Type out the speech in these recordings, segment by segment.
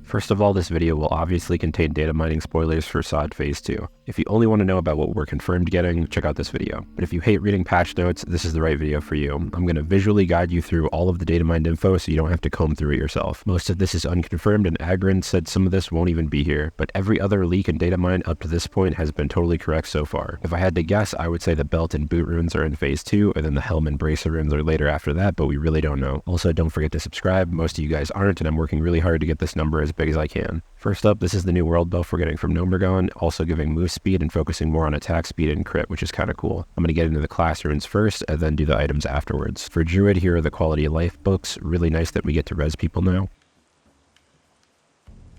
First of all, this video will obviously contain data mining spoilers for SoD Phase 2. If you only want to know about what we're confirmed getting, check out this video. But if you hate reading patch notes, this is the right video for you. I'm going to visually guide you through all of the data mined info so you don't have to comb through it yourself. Most of this is unconfirmed, and Agrin said some of this won't even be here, but every other leak and data mine up to this point has been totally correct so far. If I had to guess, I would say the Belt and Boot Runes are in Phase 2, and then the Helm and Bracer Runes are later after that, but we really don't know. Also, don't forget to subscribe. Most of you guys aren't, and I'm working really hard to get this number as big as I can. First up, this is the new world buff we're getting from Gnomeregan, also giving move speed and focusing more on attack speed and crit, which is kind of cool. I'm going to get into the class runes first, and then do the items afterwards. For Druid, here are the quality of life books. Really nice that we get to res people now.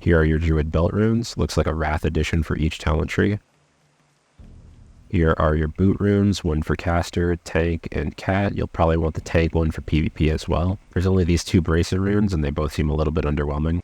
Here are your Druid belt runes. Looks like a Wrath edition for each talent tree. Here are your boot runes, one for caster, tank, and cat. You'll probably want the tank one for PvP as well. There's only these two bracer runes, and they both seem a little bit underwhelming.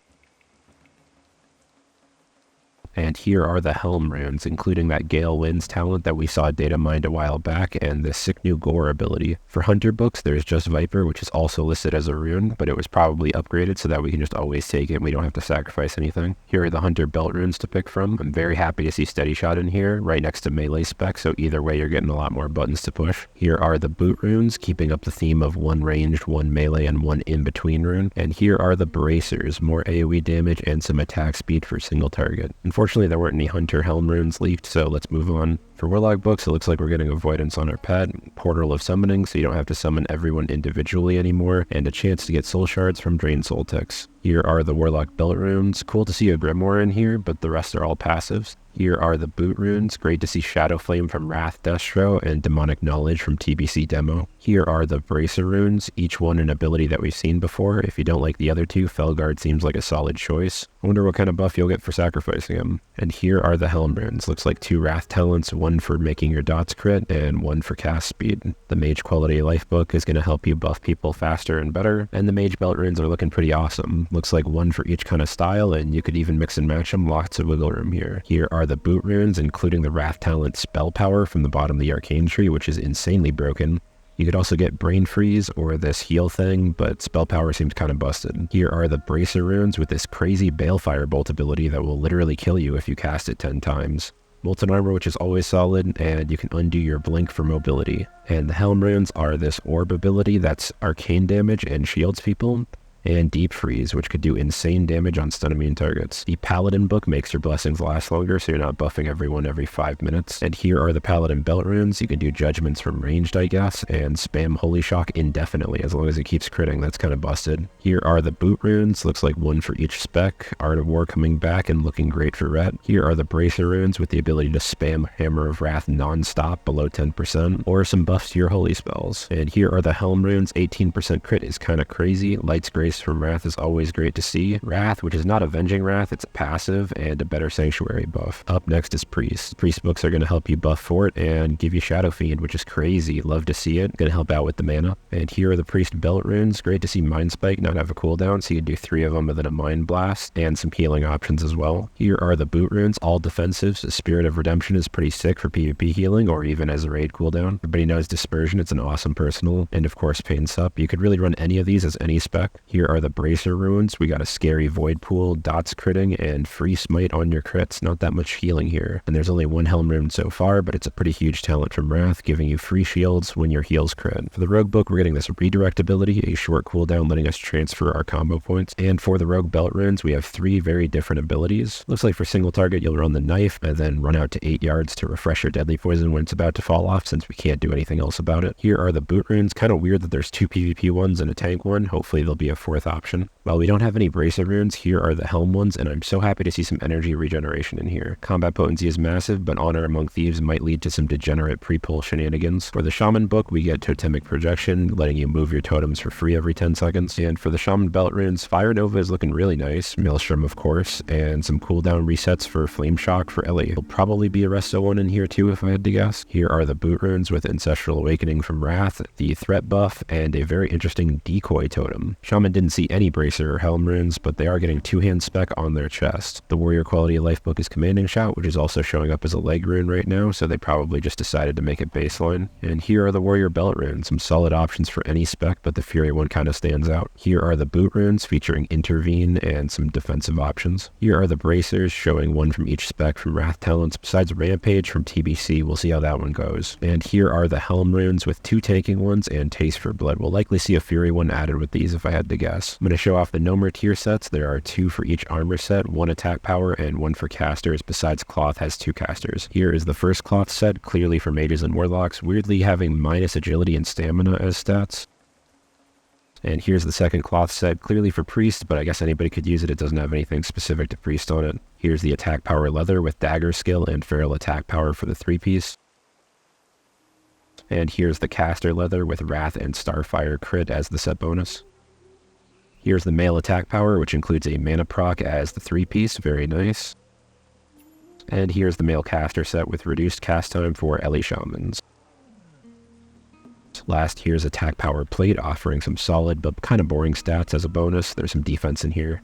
And here are the Helm runes, including that Gale Winds talent that we saw data mined a while back, and the sick new Gore ability. For Hunter books, there's just Viper, which is also listed as a rune, but it was probably upgraded so that we can just always take it and we don't have to sacrifice anything. Here are the Hunter belt runes to pick from. I'm very happy to see Steady Shot in here, right next to melee spec, so either way you're getting a lot more buttons to push. Here are the boot runes, keeping up the theme of one ranged, one melee, and one in-between rune. And here are the bracers, more AoE damage and some attack speed for single target. Unfortunately, there weren't any Hunter Helm runes leaked, so let's move on. For Warlock books, it looks like we're getting Avoidance on our pet, Portal of Summoning, so you don't have to summon everyone individually anymore, and a chance to get soul shards from Drained Soul Ticks. Here are the Warlock belt runes. Cool to see a Grimoire in here, but the rest are all passives. Here are the boot runes. Great to see Shadow Flame from Wrath Destro and Demonic Knowledge from TBC Demo. Here are the Bracer runes, each one an ability that we've seen before. If you don't like the other two, Felguard seems like a solid choice. I wonder what kind of buff you'll get for sacrificing him. And here are the Helm runes. Looks like two Wrath talents, one for making your dots crit and one for cast speed. The Mage Quality of Life book is going to help you buff people faster and better, and the Mage belt runes are looking pretty awesome. Looks like one for each kind of style, and you could even mix and match them. Lots of wiggle room here. Here are the boot runes, including the Wrath talent Spell Power from the bottom of the Arcane tree, which is insanely broken. You could also get Brain Freeze or this heal thing, but Spell Power seems kind of busted. Here are the Bracer runes with this crazy Balefire Bolt ability that will literally kill you if you cast it 10 times. Molten Armor, which is always solid, and you can undo your blink for mobility. And the Helm runes are this Orb ability that's arcane damage and shields people, and Deep Freeze, which could do insane damage on stun immune targets. The Paladin book makes your blessings last longer, so you're not buffing everyone every 5 minutes. And here are the Paladin belt runes. You can do judgments from ranged, I guess, and spam Holy Shock indefinitely, as long as it keeps critting. That's kind of busted. Here are the boot runes. Looks like one for each spec. Art of War coming back and looking great for ret. Here are the Bracer runes with the ability to spam Hammer of Wrath non-stop below 10%, or some buffs to your holy spells. And here are the Helm runes. 18% crit is kind of crazy. Light's Grace from Wrath is always great to see. Wrath, which is not Avenging Wrath, it's a passive and a better Sanctuary buff. Up next is Priest. Priest books are going to help you buff Fort and give you Shadow Fiend, which is crazy. Love to see it. Going to help out with the mana. And here are the Priest belt runes. Great to see Mind Spike not have a cooldown, so you can do 3 of them and then a Mind Blast, and some healing options as well. Here are the boot runes, all defensives. The Spirit of Redemption is pretty sick for PvP healing or even as a raid cooldown. Everybody knows Dispersion, it's an awesome personal. And of course Pain Sup. You could really run any of these as any spec. Here are the Bracer runes. We got a scary Void Pool, dots critting, and free smite on your crits. Not that much healing here. And there's only one Helm rune so far, but it's a pretty huge talent from Wrath, giving you free shields when your heals crit. For the Rogue book, we're getting this Redirect ability, a short cooldown letting us transfer our combo points. And for the Rogue belt runes, we have 3 very different abilities. Looks like for single target, you'll run the knife and then run out to 8 yards to refresh your deadly poison when it's about to fall off, since we can't do anything else about it. Here are the boot runes. Kind of weird that there's 2 PvP ones and a tank one. Hopefully there'll be a 4th option. While we don't have any Bracer runes, here are the Helm ones, and I'm so happy to see some energy regeneration in here. Combat potency is massive, but Honor Among Thieves might lead to some degenerate pre-pull shenanigans. For the Shaman book, we get Totemic Projection, letting you move your totems for free every 10 seconds. And for the Shaman belt runes, Fire Nova is looking really nice, Maelstrom of course, and some cooldown resets for Flame Shock for Ellie. There'll probably be a Resto one in here too if I had to guess. Here are the boot runes with Ancestral Awakening from Wrath, the threat buff, and a very interesting decoy totem. Shaman didn't see any Bracer or Helm Runes, but they are getting 2-hand spec on their chest. The Warrior Quality of Life book is Commanding Shout, which is also showing up as a leg rune right now, so they probably just decided to make it baseline. And here are the Warrior Belt Runes, some solid options for any spec, but the Fury one kind of stands out. Here are the Boot Runes featuring Intervene and some defensive options. Here are the Bracers, showing one from each spec from Wrath Talents, besides Rampage from TBC. We'll see how that one goes. And here are the Helm Runes with 2 tanking ones and Taste for Blood. We'll likely see a Fury one added with these if I had to guess. I'm going to show off the Gnomeregan Tier sets. There are 2 for each armor set, 1 attack power and 1 for casters, besides Cloth has 2 casters. Here is the first Cloth set, clearly for mages and warlocks, weirdly having minus agility and stamina as stats. And here's the second Cloth set, clearly for priest, but I guess anybody could use it. It doesn't have anything specific to priest on it. Here's the attack power leather with dagger skill and feral attack power for the 3-piece. And here's the caster leather with Wrath and Starfire crit as the set bonus. Here's the male attack power, which includes a mana proc as the 3-piece, very nice. And here's the male caster set with reduced cast time for Ellie Shamans. Last, here's attack power plate, offering some solid but kind of boring stats as a bonus. There's some defense in here.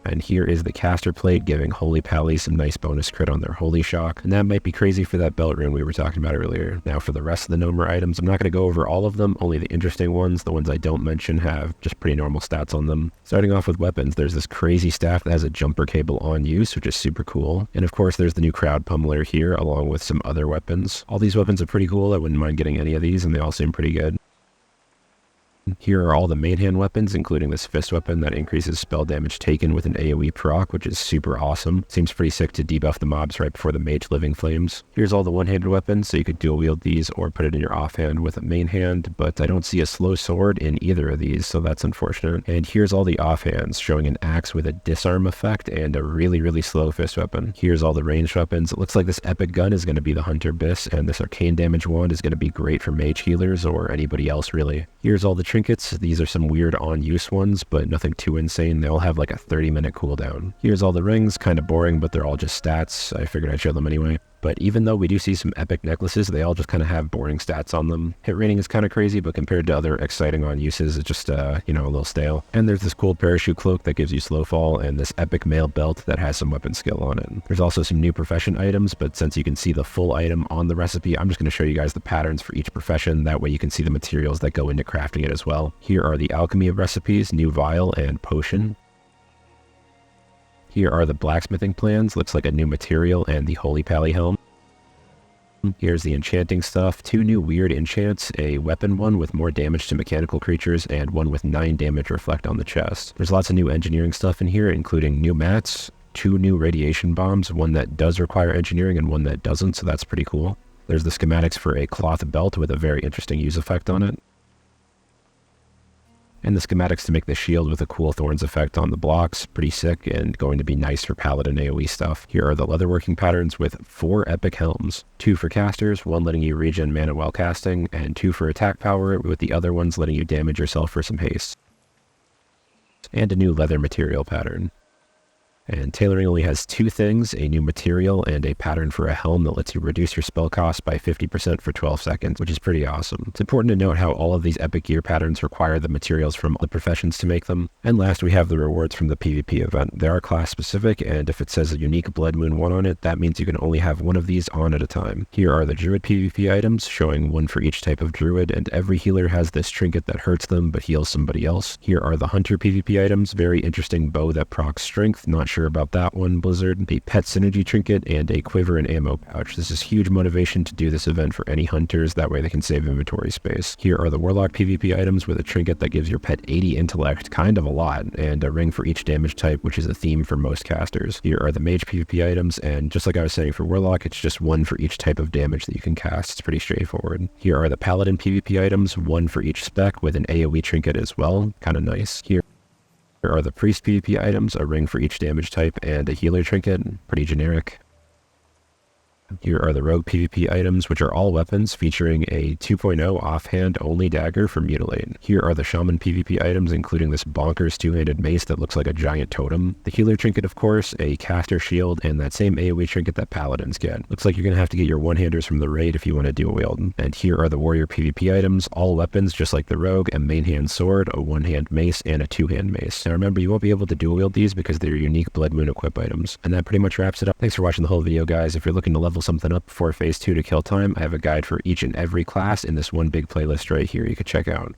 And here is the caster plate, giving Holy Pally some nice bonus crit on their Holy Shock. And that might be crazy for that belt rune we were talking about earlier. Now for the rest of the Gnomeregan items, I'm not going to go over all of them, only the interesting ones. The ones I don't mention have just pretty normal stats on them. Starting off with weapons, there's this crazy staff that has a jumper cable on use, which is super cool. And of course there's the new Crowd Pummeler here, along with some other weapons. All these weapons are pretty cool. I wouldn't mind getting any of these, and they all seem pretty good. Here are all the main hand weapons, including this fist weapon that increases spell damage taken with an AoE proc, which is super awesome. Seems pretty sick to debuff the mobs right before the mage living flames. Here's all the one-handed weapons, so you could dual wield these or put it in your offhand with a main hand, but I don't see a slow sword in either of these, so that's unfortunate. And here's all the offhands, showing an axe with a disarm effect and a really slow fist weapon. Here's all the ranged weapons. It looks like this epic gun is going to be the Hunter Biss, and this arcane damage wand is going to be great for mage healers or anybody else really. Here's all the trinkets. These are some weird on-use ones, but nothing too insane. They all have like a 30-minute cooldown. Here's all the rings, kind of boring, but they're all just stats. I figured I'd show them anyway. But even though we do see some epic necklaces, they all just kind of have boring stats on them. Hit rating is kind of crazy, but compared to other exciting on-uses, it's just, a little stale. And there's this cool parachute cloak that gives you slow fall, and this epic mail belt that has some weapon skill on it. There's also some new profession items, but since you can see the full item on the recipe, I'm just going to show you guys the patterns for each profession. That way you can see the materials that go into crafting it as well. Here are the alchemy recipes, new vial and potion. Here are the blacksmithing plans, looks like a new material and the Holy Pally helm. Here's the enchanting stuff, 2 new weird enchants, a weapon one with more damage to mechanical creatures and one with 9 damage reflect on the chest. There's lots of new engineering stuff in here, including new mats, 2 new radiation bombs, one that does require engineering and one that doesn't, so that's pretty cool. There's the schematics for a cloth belt with a very interesting use effect on it. And the schematics to make the shield with a cool thorns effect on the blocks, pretty sick and going to be nice for paladin AoE stuff. Here are the leatherworking patterns with 4 epic helms, 2 for casters, 1 letting you regen mana while casting, and 2 for attack power, with the other ones letting you damage yourself for some haste. And a new leather material pattern. And tailoring only has 2 things, a new material and a pattern for a helm that lets you reduce your spell cost by 50% for 12 seconds, which is pretty awesome. It's important to note how all of these epic gear patterns require the materials from the professions to make them. And last, we have the rewards from the PvP event. They are class specific, and if it says a unique Blood Moon 1 on it, that means you can only have one of these on at a time. Here are the Druid PvP items, showing 1 for each type of Druid, and every healer has this trinket that hurts them but heals somebody else. Here are the Hunter PvP items, very interesting bow that procs strength, not sure about that one, Blizzard, a pet synergy trinket, and a quiver and ammo pouch. This is huge motivation to do this event for any hunters, that way they can save inventory space. Here are the Warlock PvP items with a trinket that gives your pet 80 intellect, kind of a lot, and a ring for each damage type, which is a theme for most casters. Here are the Mage PvP items, and just like I was saying for Warlock, it's just 1 for each type of damage that you can cast. It's pretty straightforward. Here are the Paladin PvP items, 1 for each spec with an AoE trinket as well, kind of nice. Here are the Priest PvP items, a ring for each damage type and a healer trinket, pretty generic. Here are the Rogue PvP items, which are all weapons featuring a 2.0 offhand only dagger for Mutilate. Here are the Shaman PvP items, including this bonkers two-handed mace that looks like a giant totem. The healer trinket, of course, a caster shield, and that same AoE trinket that paladins get. Looks like you're going to have to get your one-handers from the raid if you want to dual wield. And here are the warrior PvP items, all weapons just like the rogue, a main hand sword, a one-hand mace, and a two-hand mace. Now remember, you won't be able to dual wield these because they're unique Blood Moon equip items. And that pretty much wraps it up. Thanks for watching the whole video, guys. If you're looking to level something up before phase 2 to kill time, I have a guide for each and every class in this one big playlist right here you could check out.